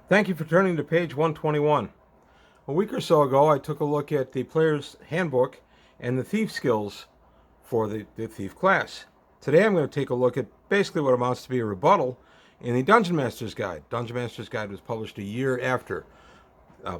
Thank you for turning to page 121. A week or so ago, I took a look at the player's handbook and the thief skills for the thief class. Today I'm going to take a look at basically what amounts to be a rebuttal in the Dungeon Master's Guide. Dungeon Master's Guide was published a year after.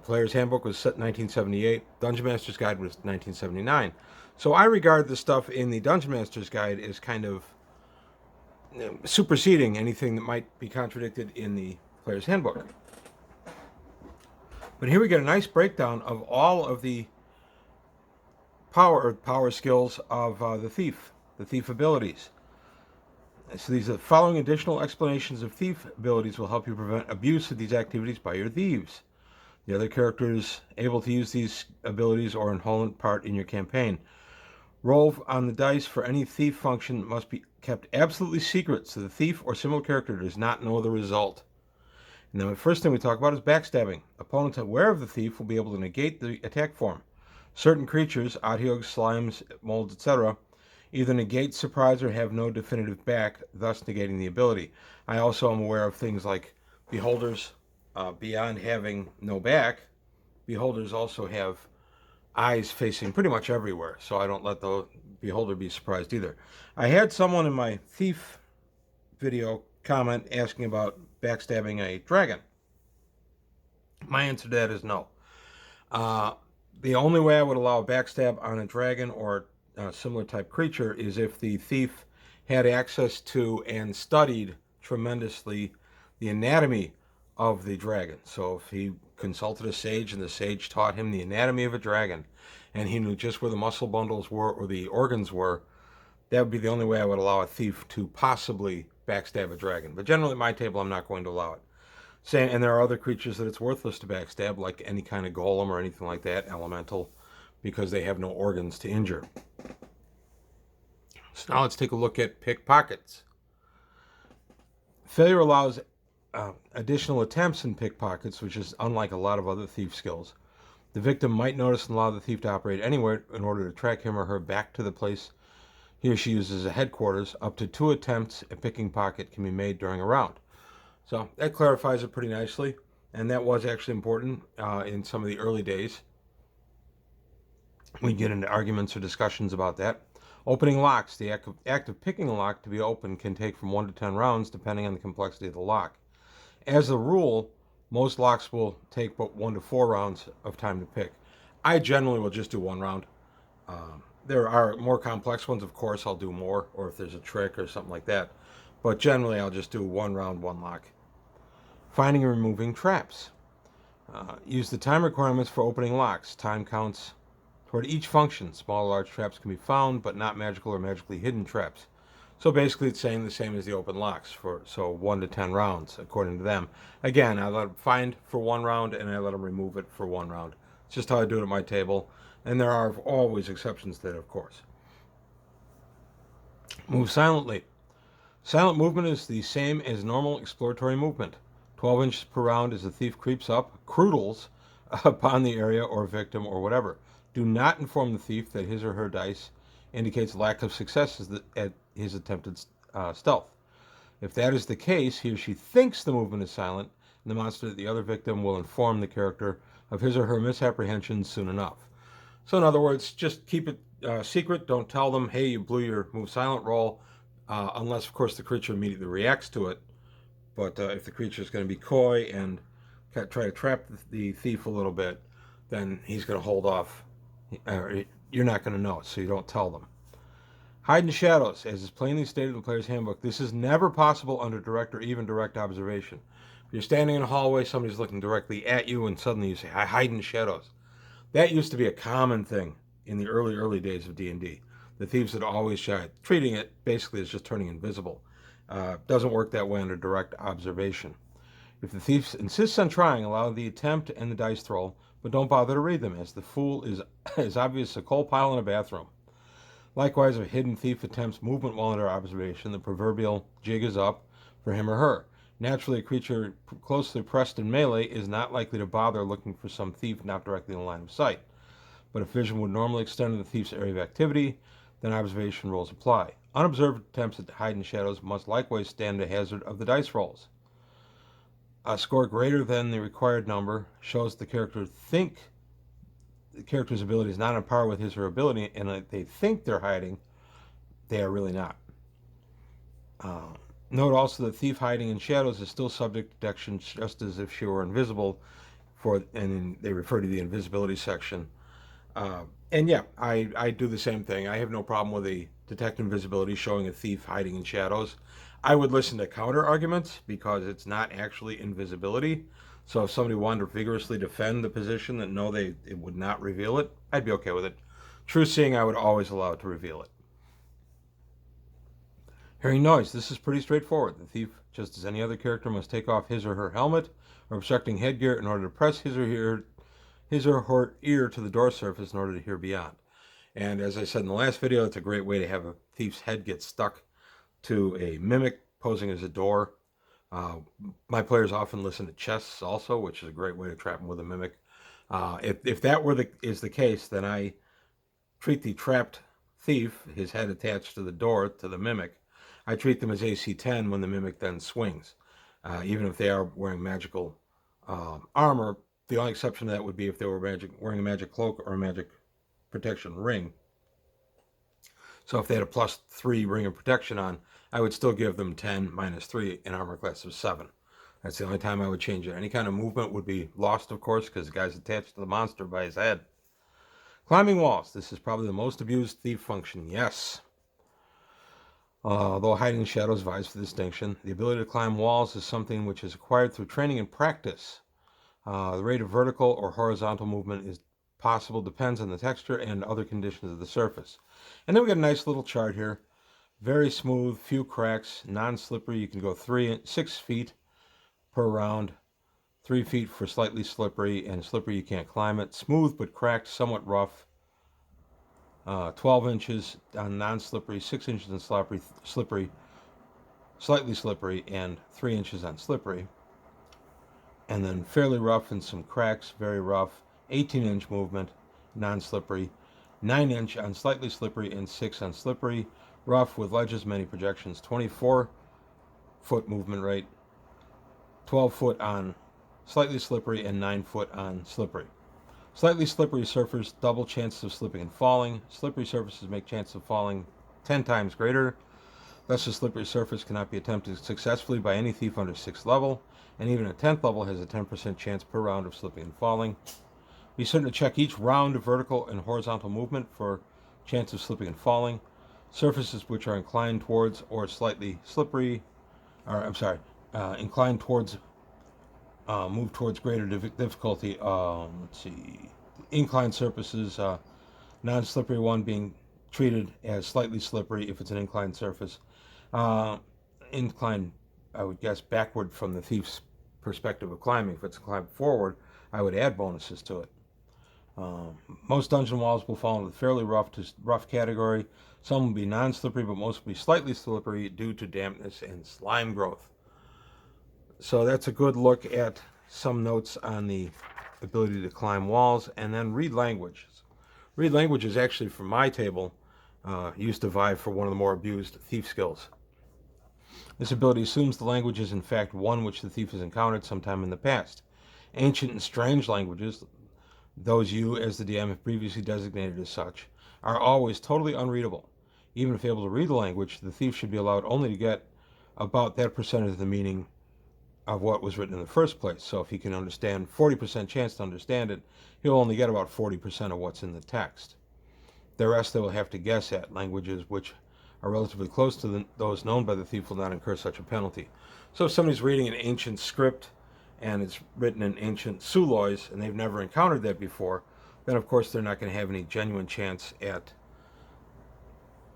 Player's Handbook was set in 1978. Dungeon Master's Guide was 1979. So I regard the stuff in the Dungeon Master's Guide as kind of superseding anything that might be contradicted in the Player's Handbook. But here we get a nice breakdown of all of the power skills of the thief abilities. So these are the following additional explanations of thief abilities will help you prevent abuse of these activities by your thieves. The other characters able to use these abilities or in whole part in your campaign. Roll on the dice for any thief function must be kept absolutely secret so the thief or similar character does not know the result. And then the first thing we talk about is backstabbing. Opponents aware of the thief will be able to negate the attack form. Certain creatures, Adhyogs, slimes, molds, etc., either negate, surprise, or have no definitive back, thus negating the ability. I also am aware of things like beholders. Beyond having no back, beholders also have eyes facing pretty much everywhere, so I don't let the beholder be surprised either. I had someone in my thief video comment asking about backstabbing a dragon. My answer to that is no. The only way I would allow a backstab on a dragon or a similar type creature is if the thief had access to and studied tremendously the anatomy of the dragon. So if he consulted a sage and the sage taught him the anatomy of a dragon and he knew just where the muscle bundles were or the organs were, that would be the only way I would allow a thief to possibly backstab a dragon. But generally at my table, I'm not going to allow it. And there are other creatures that it's worthless to backstab, like any kind of golem or anything like that, elemental, because they have no organs to injure. So now let's take a look at pickpockets. Failure allows additional attempts in pickpockets, which is unlike a lot of other thief skills. The victim might notice and allow the thief to operate anywhere in order to track him or her back to the place he or she uses as a headquarters. Up to 2 attempts at picking pocket can be made during a round. So that clarifies it pretty nicely, and that was actually important in some of the early days. We get into arguments or discussions about that. Opening locks. The act of picking a lock to be open can take from 1 to 10 rounds depending on the complexity of the lock. As a rule, most locks will take about 1 to 4 rounds of time to pick. I generally will just do 1 round. There are more complex ones, of course, I'll do more, or if there's a trick or something like that. But generally, I'll just do 1 round, 1 lock. Finding and removing traps. Use the time requirements for opening locks. Time counts toward each function. Small or large traps can be found, but not magical or magically hidden traps. So basically it's saying the same as the open locks, so 1 to 10 rounds, according to them. Again, I let them find for 1 round, and I let them remove it for 1 round. It's just how I do it at my table, and there are always exceptions to that, of course. Move silently. Silent movement is the same as normal exploratory movement. 12 inches per round as the thief creeps up, croodles upon the area or victim or whatever. Do not inform the thief that his or her dice indicates lack of success at his attempted stealth. If that is the case, he or she thinks the movement is silent, and the monster, the other victim, will inform the character of his or her misapprehension soon enough. So in other words, just keep it secret. Don't tell them, hey, you blew your move silent roll, unless, of course, the creature immediately reacts to it. But if the creature is going to be coy and try to trap the thief a little bit, then he's going to hold off. You're not going to know it, so you don't tell them. Hide in shadows. As is plainly stated in the player's handbook, this is never possible under direct or even direct observation. If you're standing in a hallway, somebody's looking directly at you, and suddenly you say, I hide in shadows. That used to be a common thing in the early days of D&D. The thieves had always shied, treating it basically as just turning invisible. Doesn't work that way under direct observation. If the thief insists on trying, allow the attempt and the dice roll, but don't bother to read them, as the fool is as obvious as a coal pile in a bathroom. Likewise, if a hidden thief attempts movement while under observation, the proverbial jig is up for him or her. Naturally, a creature closely pressed in melee is not likely to bother looking for some thief not directly in the line of sight. But if vision would normally extend to the thief's area of activity, then observation rules apply. Unobserved attempts at hide in shadows must likewise stand the hazard of the dice rolls. A score greater than the required number shows the character's ability is not on par with his or her ability, and they think they're hiding, they are really not. Note also that thief hiding in shadows is still subject to detection, just as if she were invisible. And they refer to the invisibility section. And yeah, I do the same thing. I have no problem with a detect invisibility showing a thief hiding in shadows. I would listen to counter arguments because it's not actually invisibility. So if somebody wanted to vigorously defend the position that no, it would not reveal it, I'd be okay with it. True seeing, I would always allow it to reveal it. Hearing noise. This is pretty straightforward. The thief, just as any other character, must take off his or her helmet or obstructing headgear in order to press his or her ear to the door surface in order to hear beyond. And as I said in the last video, it's a great way to have a thief's head get stuck to a mimic posing as a door. My players often listen to chests also, which is a great way to trap them with a mimic. If that is the case, then I treat the trapped thief, his head attached to the door, to the mimic. I treat them as AC 10 when the mimic then swings. Even if they are wearing magical armor, the only exception to that would be if they were wearing a magic cloak or a magic protection ring. So if they had a +3 ring of protection on, I would still give them 10 -3 in armor class of 7. That's the only time I would change it. Any kind of movement would be lost, of course, because the guy's attached to the monster by his head. Climbing walls. This is probably the most abused thief function. Yes. Although hiding in shadows vies for distinction, the ability to climb walls is something which is acquired through training and practice. The rate of vertical or horizontal movement is possible, depends on the texture and other conditions of the surface. And then we got a nice little chart here. Very smooth, few cracks, non-slippery. You can go 6 feet per round, 3 feet for slightly slippery, and slippery you can't climb it. Smooth but cracked, somewhat rough. 12 inches on non-slippery, 6 inches on slippery, slightly slippery, and 3 inches on slippery. And then fairly rough and some cracks, very rough. 18-inch movement, non-slippery. 9-inch on slightly slippery and 6 on slippery. Rough with ledges, many projections. 24-foot movement rate. 12 foot on slightly slippery and 9 foot on slippery. Slightly slippery surface, double chances of slipping and falling. Slippery surfaces make chances of falling 10 times greater. Thus, a slippery surface cannot be attempted successfully by any thief under 6th level, and even a 10th level has a 10% chance per round of slipping and falling. Be certain to check each round of vertical and horizontal movement for chance of slipping and falling. Surfaces which are inclined towards or slightly slippery, inclined towards, move towards greater difficulty. Let's see. Inclined surfaces, non-slippery one being treated as slightly slippery if it's an inclined surface. Inclined, I would guess, backward from the thief's perspective of climbing. If it's climbed forward, I would add bonuses to it. Most dungeon walls will fall into the fairly rough to rough category. Some will be non-slippery, but most will be slightly slippery due to dampness and slime growth. So that's a good look at some notes on the ability to climb walls, and then read languages. Read languages actually, from my table, used to vie for one of the more abused thief skills. This ability assumes the language is in fact one which the thief has encountered sometime in the past. Ancient and strange languages, those you as the DM have previously designated as such, are always totally unreadable. Even if able to read the language, the thief should be allowed only to get about that percentage of the meaning of what was written in the first place. So if he can understand 40% chance to understand it, he'll only get about 40% of what's in the text. The rest they will have to guess at. Languages which are relatively close to those known by the thief will not incur such a penalty. So if somebody's reading an ancient script and it's written in ancient Sulois and they've never encountered that before, then of course they're not going to have any genuine chance at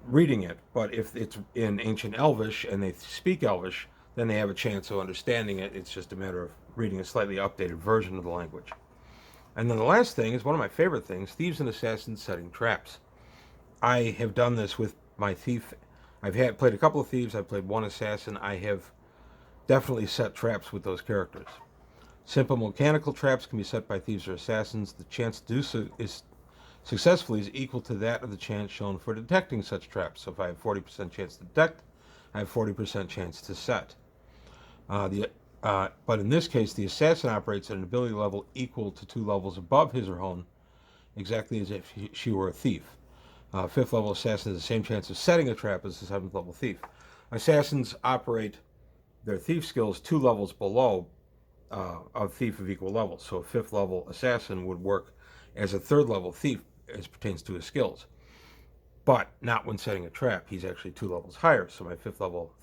reading it. But if it's in ancient Elvish and they speak Elvish, then they have a chance of understanding it. It's just a matter of reading a slightly updated version of the language. And then the last thing is one of my favorite things, thieves and assassins setting traps. I have done this with my thief. I've played a couple of thieves, I've played one assassin. I have definitely set traps with those characters. Simple mechanical traps can be set by thieves or assassins. The chance to do so successfully is equal to that of the chance shown for detecting such traps. So if I have 40% chance to detect, I have 40% chance to set. The But in this case, the assassin operates at an ability level equal to 2 levels above his or her own, exactly as if she were a thief. 5th level assassin has the same chance of setting a trap as the 7th level thief. Assassins operate their thief skills 2 levels below a thief of equal level. So a 5th level assassin would work as a 3rd level thief as pertains to his skills, but not when setting a trap. He's actually 2 levels higher. So my 5th level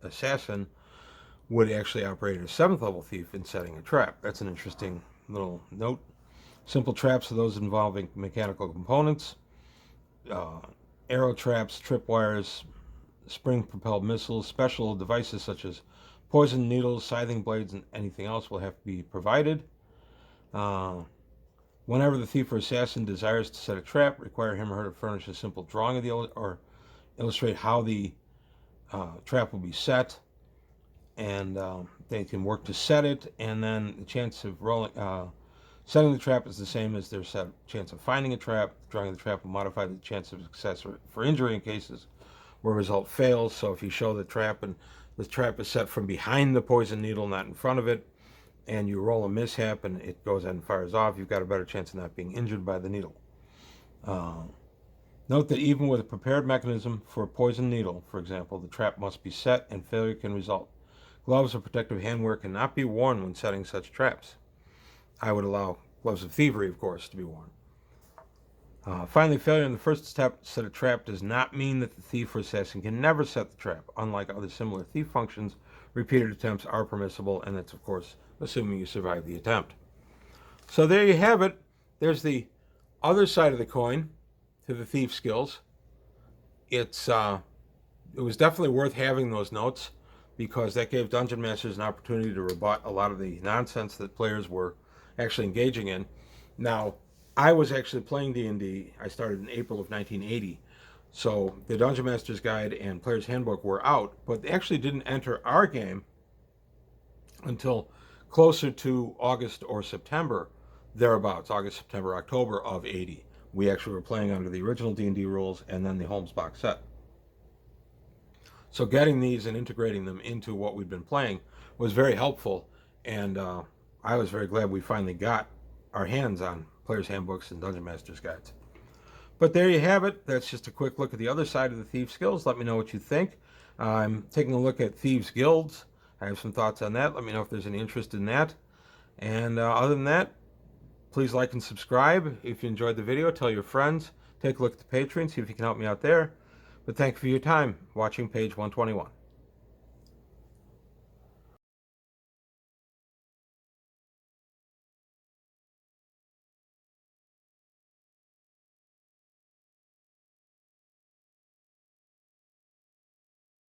assassin would actually operate as a 7th level thief in setting a trap. That's an interesting little note. Simple traps are those involving mechanical components, arrow traps, tripwires, spring-propelled missiles. Special devices such as poison needles, scything blades, and anything else will have to be provided. Whenever the thief or assassin desires to set a trap, require him or her to furnish a simple drawing of or illustrate how the trap will be set, and they can work to set it, and then the chance of setting the trap is the same as their chance of finding a trap. Drawing the trap will modify the chance of success for injury in cases where a result fails. So if you show the trap and the trap is set from behind the poison needle, not in front of it, and you roll a mishap and it goes and fires off, you've got a better chance of not being injured by the needle. Note that even with a prepared mechanism for a poison needle, for example, the trap must be set and failure can result. Gloves or protective handwear cannot be worn when setting such traps. I would allow gloves of thievery, of course, to be worn. Finally, failure in the first step to set a trap does not mean that the thief or assassin can never set the trap. Unlike other similar thief functions, repeated attempts are permissible, and that's, of course, assuming you survive the attempt. So there you have it. There's the other side of the coin to the thief skills. It was definitely worth having those notes, because that gave Dungeon Masters an opportunity to rebut a lot of the nonsense that players were actually engaging in. Now, I was actually playing D&D. I started in April of 1980. So the Dungeon Master's Guide and Player's Handbook were out, but they actually didn't enter our game until closer to August or September, thereabouts, August, September, October of 80. We actually were playing under the original D&D rules and then the Holmes box set. So getting these and integrating them into what we've been playing was very helpful, and I was very glad we finally got our hands on Player's Handbooks and Dungeon Master's Guides. But there you have it. That's just a quick look at the other side of the Thief skills. Let me know what you think. I'm taking a look at Thieves Guilds. I have some thoughts on that. Let me know if there's any interest in that. And other than that, please like and subscribe. If you enjoyed the video, tell your friends. Take a look at the Patreon, see if you can help me out there. But thank you for your time watching page 121.